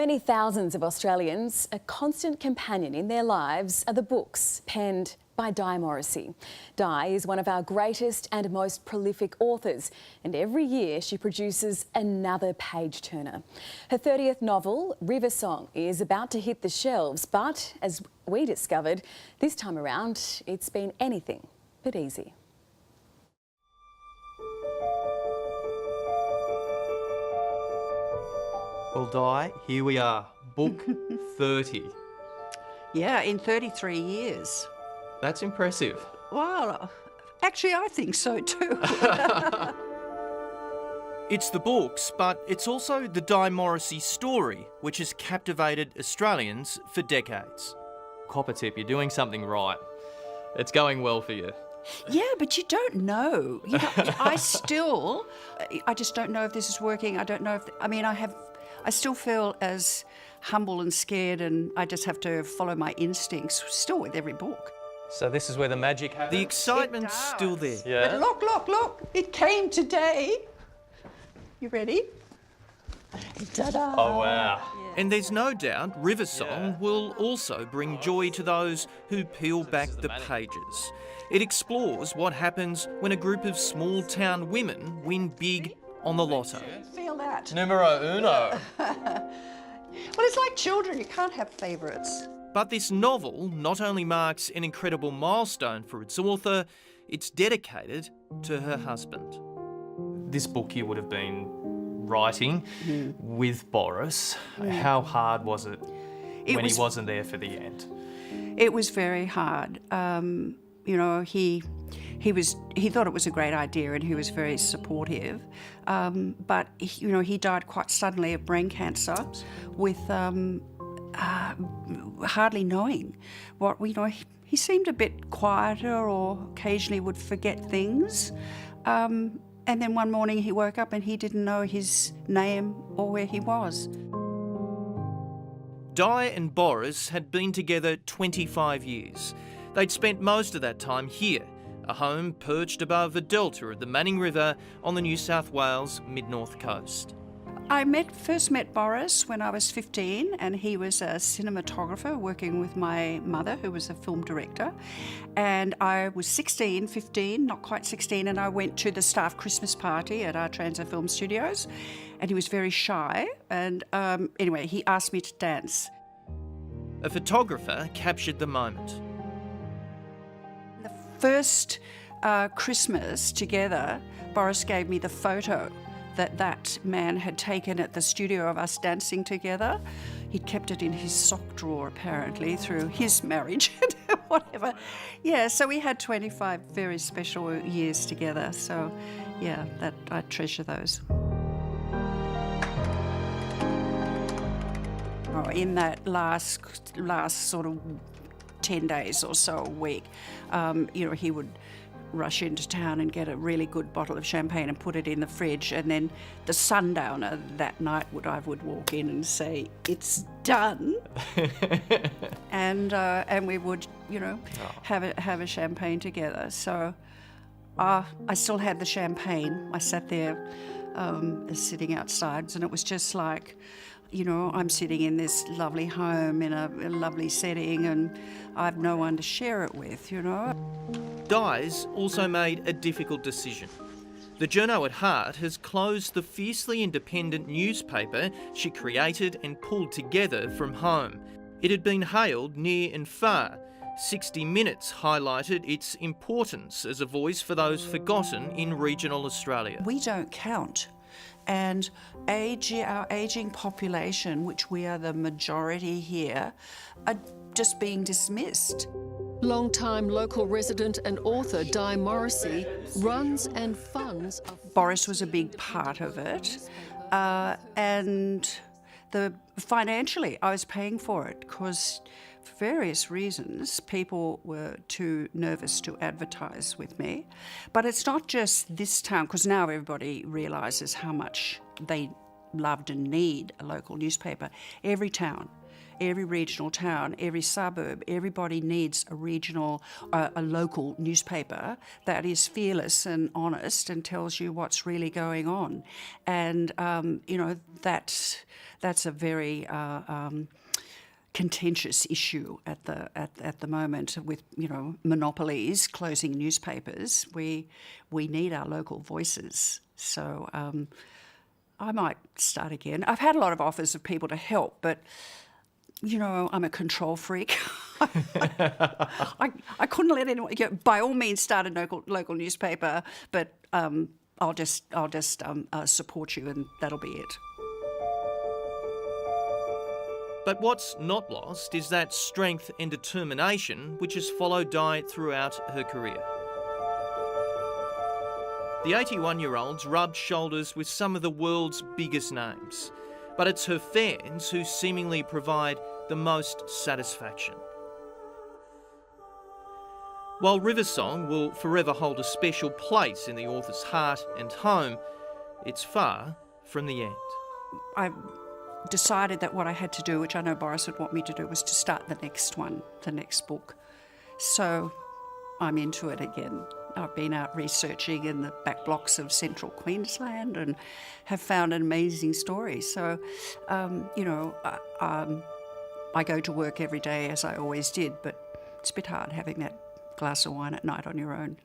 many thousands of Australians, a constant companion in their lives are the books penned by Di Morrissey. Di is one of our greatest and most prolific authors, and every year she produces another page-turner. Her 30th novel, River Song, is about to hit the shelves, but as we discovered, this time around, it's been anything but easy. Well, Di, here we are, book 30. Yeah, in 33 years. That's impressive. Well, actually, I think so too. It's the books, but it's also the Di Morrissey story, which has captivated Australians for decades. Copper tip, you're doing something right. It's going well for you. Yeah, but you don't know. I just don't know if this is working. I don't know if, I still feel as humble and scared, and I just have to follow my instincts, still with every book. So this is where the magic happens? The excitement's still there. Yeah. But look, it came today. You ready? Ta-da! Oh, wow. And there's no doubt River Song will also bring joy to those who peel back the pages. It explores what happens when a group of small-town women win big on the lotto. Feel that. Numero uno. Well, it's like children, you can't have favourites. But this novel not only marks an incredible milestone for its author, it's dedicated to her husband. This book you would have been writing with Boris. How hard was it when he wasn't there for the end? It was very hard. He thought it was a great idea and he was very supportive. But he died quite suddenly of brain cancer with hardly knowing what he seemed a bit quieter or occasionally would forget things. And then one morning he woke up and he didn't know his name or where he was. Di and Boris had been together 25 years. They'd spent most of that time here, a home perched above a delta of the Manning River on the New South Wales mid-north coast. I first met Boris when I was 15, and he was a cinematographer working with my mother, who was a film director. And I was 15, not quite 16, and I went to the staff Christmas party at our Transit Film Studios, and he was very shy. And anyway, he asked me to dance. A photographer captured the moment. The first Christmas together, Boris gave me the photo that man had taken at the studio of us dancing together. He'd kept it in his sock drawer, apparently, through his marriage, whatever. Yeah, so we had 25 very special years together. So, yeah, I treasure those. In that last sort of 10 days or so a week, he would rush into town and get a really good bottle of champagne and put it in the fridge, and then the sundowner that night I would walk in and say, "It's done," and we would have a champagne together. So I still had the champagne. I sat there sitting outside, and it was just like, I'm sitting in this lovely home in a lovely setting, and I've no one to share it with, Di's also made a difficult decision. The Journo at Heart has closed the fiercely independent newspaper she created and pulled together from home. It had been hailed near and far. 60 Minutes highlighted its importance as a voice for those forgotten in regional Australia. We don't count. And our ageing population, which we are the majority here, are just being dismissed. Long-time local resident and author Di Morrissey runs and funds... Boris was a big part of it, and financially I was paying for it because for various reasons people were too nervous to advertise with me. But it's not just this town, because now everybody realises how much they loved and need a local newspaper. Every town, every regional town, every suburb, everybody needs a regional, a local newspaper that is fearless and honest and tells you what's really going on. And, you know, that's a very contentious issue at the moment with, you know, monopolies closing newspapers. We need our local voices. So I might start again. I've had a lot of offers of people to help, but you know, I'm a control freak. I couldn't let anyone. You know, by all means, start a local newspaper, but I'll just support you, and that'll be it. But what's not lost is that strength and determination which has followed Di throughout her career. The 81-year-old's rubbed shoulders with some of the world's biggest names, but it's her fans who seemingly provide the most satisfaction. While Riversong will forever hold a special place in the author's heart and home, it's far from the end. I decided that what I had to do, which I know Boris would want me to do, was to start the next one, the next book. So I'm into it again. I've been out researching in the back blocks of central Queensland and have found an amazing story. So, you know, I go to work every day as I always did, but it's a bit hard having that glass of wine at night on your own.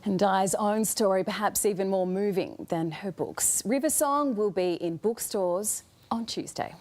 And Di's own story perhaps even more moving than her books. Riversong will be in bookstores on Tuesday.